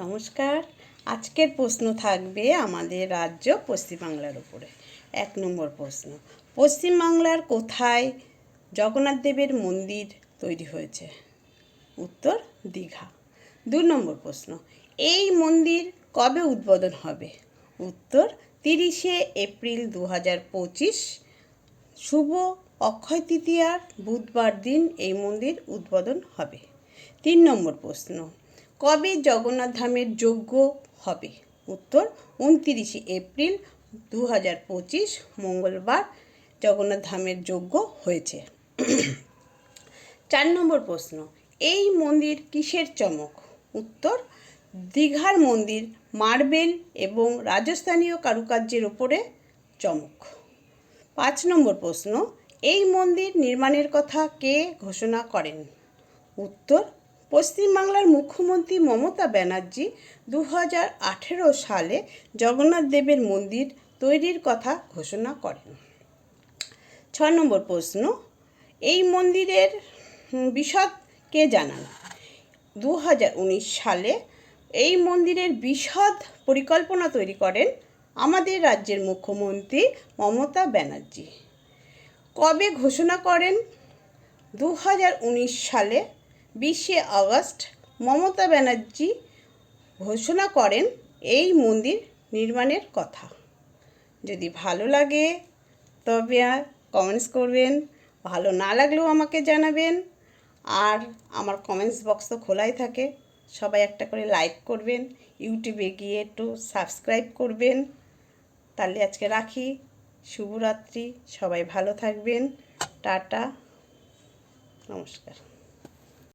নমস্কার। আজকের প্রশ্ন থাকবে আমাদের রাজ্য পশ্চিমবাংলার উপরে। 1 নম্বর প্রশ্ন, পশ্চিমবাংলার কোথায় জগন্নাথ দেবের মন্দির তৈরি হয়েছে? উত্তর, দীঘা। 2 নম্বর প্রশ্ন, এই মন্দির কবে উদ্বোধন হবে? উত্তর, 30শে এপ্রিল 2025 শুভ অক্ষয় তৃতীয়ার বুধবার দিন এই মন্দির উদ্বোধন হবে। 3 নম্বর প্রশ্ন, কবে জগন্নাথ ধামের যজ্ঞ হবে? উত্তর, 29শে এপ্রিল 2025 মঙ্গলবার জগন্নাথ ধামের যজ্ঞ হয়েছে। 4 নম্বর প্রশ্ন, এই মন্দির কিসের চমক? উত্তর, দীঘার মন্দির মার্বেল এবং রাজস্থানীয় কারুকার্যের উপরে চমক। 5 নম্বর প্রশ্ন, এই মন্দির নির্মাণের কথা কে ঘোষণা করেন? উত্তর, পশ্চিমবাংলার মুখ্যমন্ত্রী মমতা ব্যানার্জি 2018 সালে জগন্নাথ দেবের মন্দির তৈরির কথা ঘোষণা করেন। 6 নম্বর প্রশ্ন, এই মন্দিরের বিশদ কে জানান? 2019 সালে এই মন্দিরের বিশদ পরিকল্পনা তৈরি করেন আমাদের রাজ্যের মুখ্যমন্ত্রী মমতা ব্যানার্জি। কবে ঘোষণা করেন? 2019 সালে 20শে আগস্ট মমতা ব্যানার্জি ঘোষণা করেন এই মন্দির নির্মাণের কথা। যদি ভালো লাগে তবে কমেন্টস করবেন, ভালো না লাগলেও আমাকে জানাবেন। আর আমার কমেন্টস বক্স তো খোলাই থাকে, সবাই একটা করে লাইক করবেন, ইউটিউবে গিয়ে একটু সাবস্ক্রাইব করবেন। তাহলে আজকে রাখি, শুভরাত্রি, সবাই ভালো থাকবেন, টাটা, নমস্কার।